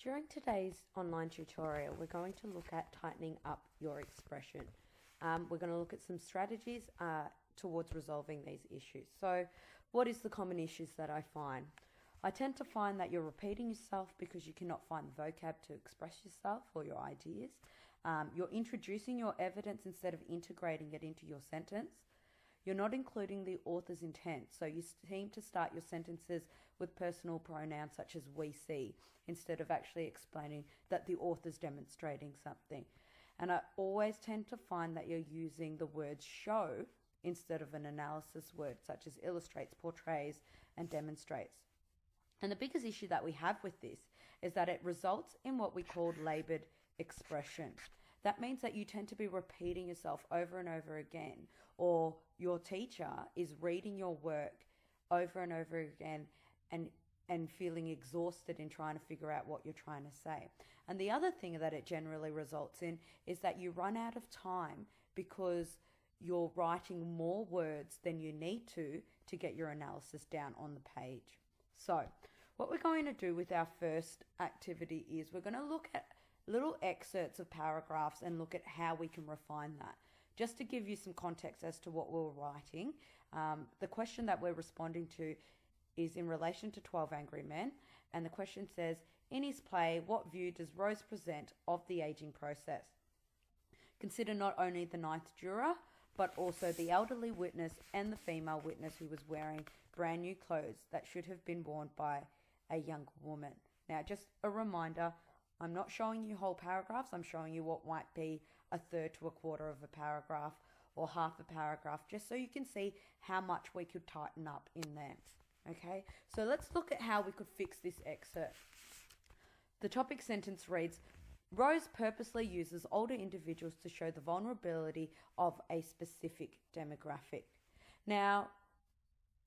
During today's online tutorial, we're going to look at tightening up your expression. We're going to look at some strategies towards resolving these issues. So, what is the common issues that I find? I tend to find that you're repeating yourself because you cannot find the vocab to express yourself or your ideas. You're introducing your evidence instead of integrating it into your sentence. You're not including the author's intent, so you seem to start your sentences with personal pronouns such as we see, instead of actually explaining that the author's demonstrating something. And I always tend to find that you're using the words show instead of an analysis word, such as illustrates, portrays, and demonstrates. And the biggest issue that we have with this is that it results in what we call laboured expression. That means that you tend to be repeating yourself over and over again, or your teacher is reading your work over and over again and feeling exhausted in trying to figure out what you're trying to say. And the other thing that it generally results in is that you run out of time because you're writing more words than you need to get your analysis down on the page. So what we're going to do with our first activity is we're going to look at little excerpts of paragraphs and look at how we can refine that. Just to give you some context as to what we're writing, the question that we're responding to is in relation to 12 Angry Men, and the question says, in his play, what view does Rose present of the aging process? Consider not only the ninth juror, but also the elderly witness and the female witness who was wearing brand new clothes that should have been worn by a young woman. Now, just a reminder, I'm not showing you whole paragraphs, I'm showing you what might be a third to a quarter of a paragraph or half a paragraph, just so you can see how much we could tighten up in there. Okay, so let's look at how we could fix this excerpt. The topic sentence reads, Rose purposely uses older individuals to show the vulnerability of a specific demographic. Now,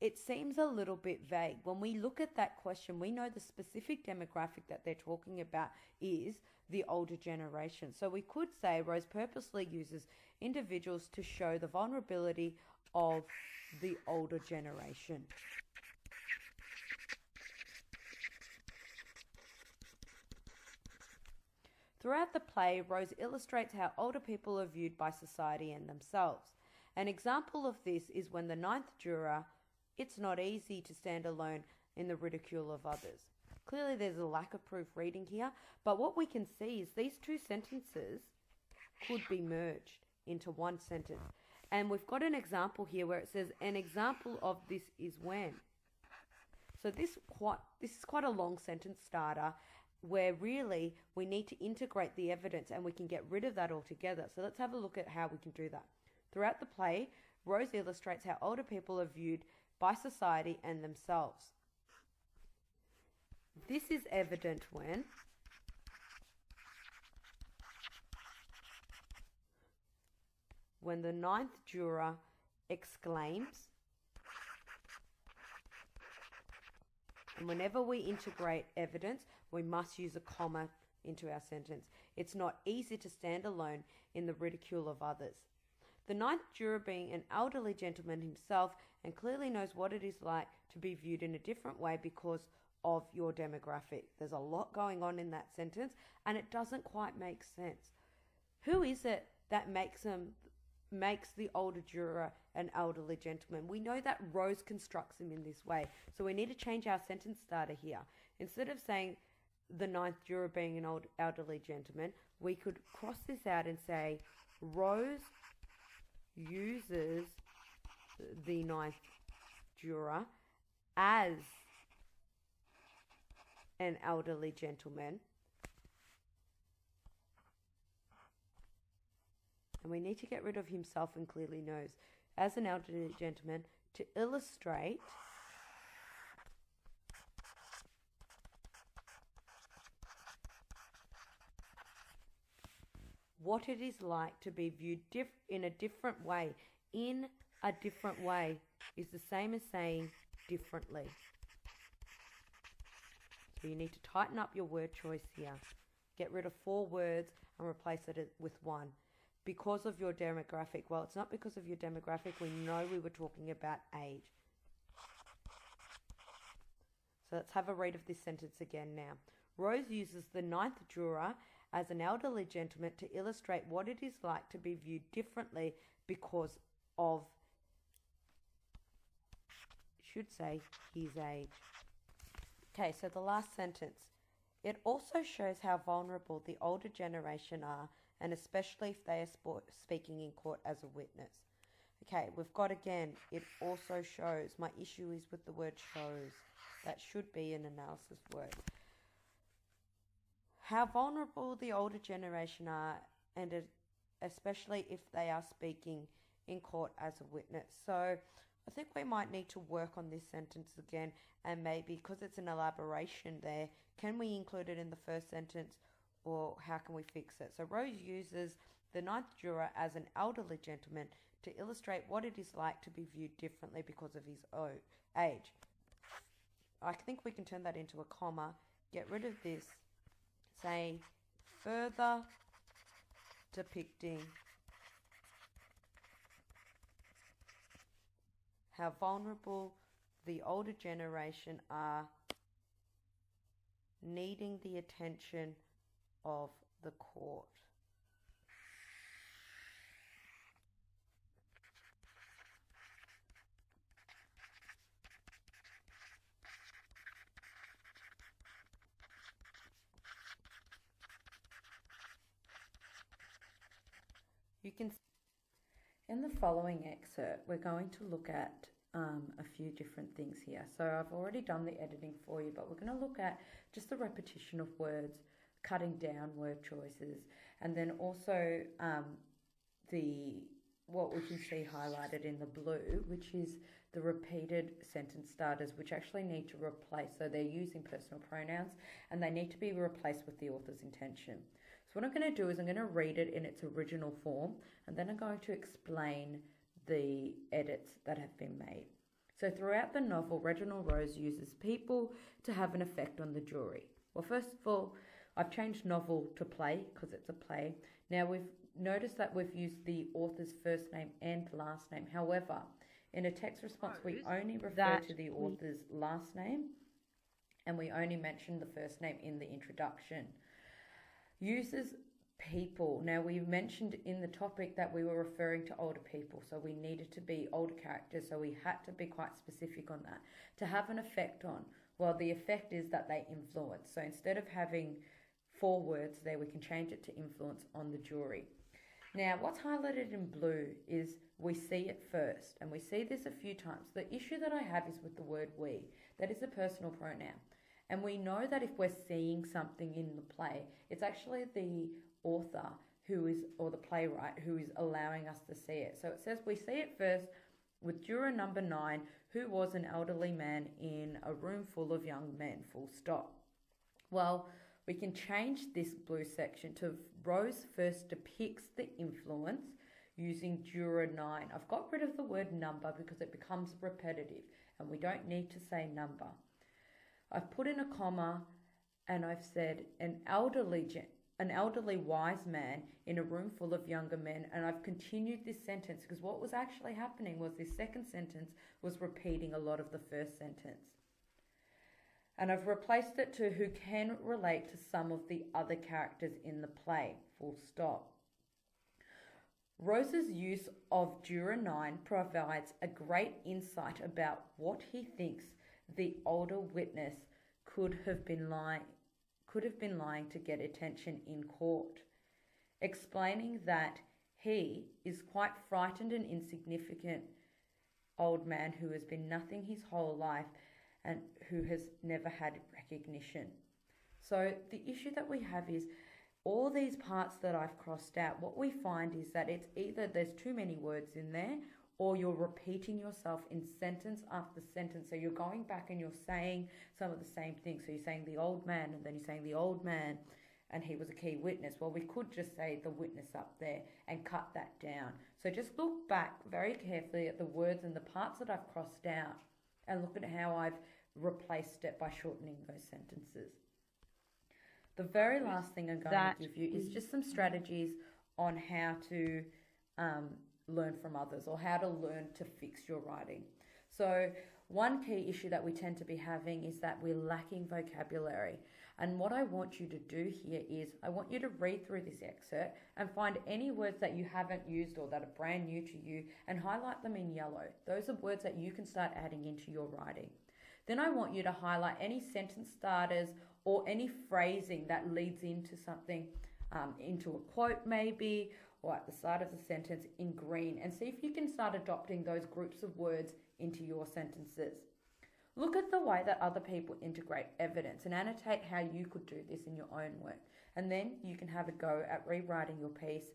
it seems a little bit vague. When we look at that question, we know the specific demographic that they're talking about is the older generation. So we could say Rose purposely uses individuals to show the vulnerability of the older generation. Throughout the play, Rose illustrates how older people are viewed by society and themselves. An example of this is when the ninth juror, it's not easy to stand alone in the ridicule of others. Clearly there's a lack of proofreading here, but what we can see is these two sentences could be merged into one sentence. And we've got an example here where it says, an example of this is when. So this is quite a long sentence starter, where really we need to integrate the evidence and we can get rid of that altogether. So let's have a look at how we can do that. Throughout the play, Rose illustrates how older people are viewed by society and themselves. This is evident when the ninth juror exclaims, and whenever we integrate evidence, we must use a comma into our sentence. It's not easy to stand alone in the ridicule of others. The ninth juror being an elderly gentleman himself and clearly knows what it is like to be viewed in a different way because of your demographic. There's a lot going on in that sentence and it doesn't quite make sense. Who is it that makes the older juror an elderly gentleman? We know that Rose constructs him in this way, so we need to change our sentence starter here. Instead of saying the ninth juror being an elderly gentleman, we could cross this out and say Rose uses the ninth juror as an elderly gentleman. And we need to get rid of himself and clearly knows as an elderly gentleman to illustrate what it is like to be viewed in a different way. In a different way is the same as saying differently. So you need to tighten up your word choice here. Get rid of 4 words and replace it with 1. Because of your demographic. Well, it's not because of your demographic. We know we were talking about age. So let's have a read of this sentence again now. Rose uses the ninth juror as an elderly gentleman to illustrate what it is like to be viewed differently because of, should say, his age. Okay, so the last sentence. It also shows how vulnerable the older generation are, and especially if they are speaking in court as a witness. Okay, we've got again, it also shows. My issue is with the word shows. That should be an analysis word. How vulnerable the older generation are, and especially if they are speaking in court as a witness. So I think we might need to work on this sentence again, and maybe because it's an elaboration there, can we include it in the first sentence, or how can we fix it? So Rose uses the ninth juror as an elderly gentleman to illustrate what it is like to be viewed differently because of his age. I think we can turn that into a comma, get rid of this, say further depicting how vulnerable the older generation are, needing the attention of the court. You can, in the following excerpt, we're going to look at a few different things here. So I've already done the editing for you, but we're going to look at just the repetition of words, cutting down word choices, and then also what we can see highlighted in the blue, which is the repeated sentence starters, which actually need to replace. So they're using personal pronouns, and they need to be replaced with the author's intention. So what I'm going to do is I'm going to read it in its original form, and then I'm going to explain the edits that have been made. So throughout the novel, Reginald Rose uses people to have an effect on the jury. Well, first of all, I've changed novel to play because it's a play. Now we've noticed that we've used the author's first name and last name. However, in a text response, we only refer to the author's last name, and we only mention the first name in the introduction. Uses people. Now, we mentioned in the topic that we were referring to older people, so we needed to be older characters, so we had to be quite specific on that. To have an effect on, well, the effect is that they influence. So instead of having 4 words there, we can change it to influence on the jury. Now, what's highlighted in blue is we see it first, and we see this a few times. The issue that I have is with the word we. That is a personal pronoun. And we know that if we're seeing something in the play, it's actually the author or the playwright who is allowing us to see it. So it says we see it first with juror number 9, who was an elderly man in a room full of young men, full stop. Well, we can change this blue section to Rose first depicts the influence using juror 9. I've got rid of the word number because it becomes repetitive and we don't need to say number. I've put in a comma and I've said an elderly wise man in a room full of younger men, and I've continued this sentence because what was actually happening was this second sentence was repeating a lot of the first sentence. And I've replaced it to who can relate to some of the other characters in the play, full stop. Rose's use of juror 9 provides a great insight about what he thinks the older witness could have been lying to get attention in court, explaining that he is quite frightened and insignificant old man who has been nothing his whole life and who has never had recognition. So the issue that we have is all these parts that I've crossed out, what we find is that it's either there's too many words in there or you're repeating yourself in sentence after sentence. So you're going back and you're saying some of the same things. So you're saying the old man, and then you're saying the old man, and he was a key witness. Well, we could just say the witness up there and cut that down. So just look back very carefully at the words and the parts that I've crossed out and look at how I've replaced it by shortening those sentences. The very last thing I'm going to give you is just some strategies on how to learn from others, or how to learn to fix your writing. So one key issue that we tend to be having is that we're lacking vocabulary. And what I want you to do here is I want you to read through this excerpt and find any words that you haven't used or that are brand new to you and highlight them in yellow. Those are words that you can start adding into your writing. Then I want you to highlight any sentence starters or any phrasing that leads into something, into a quote maybe, or at the start of the sentence in green, and see if you can start adopting those groups of words into your sentences. Look at the way that other people integrate evidence and annotate how you could do this in your own work. And then you can have a go at rewriting your piece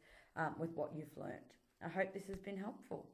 with what you've learned. I hope this has been helpful.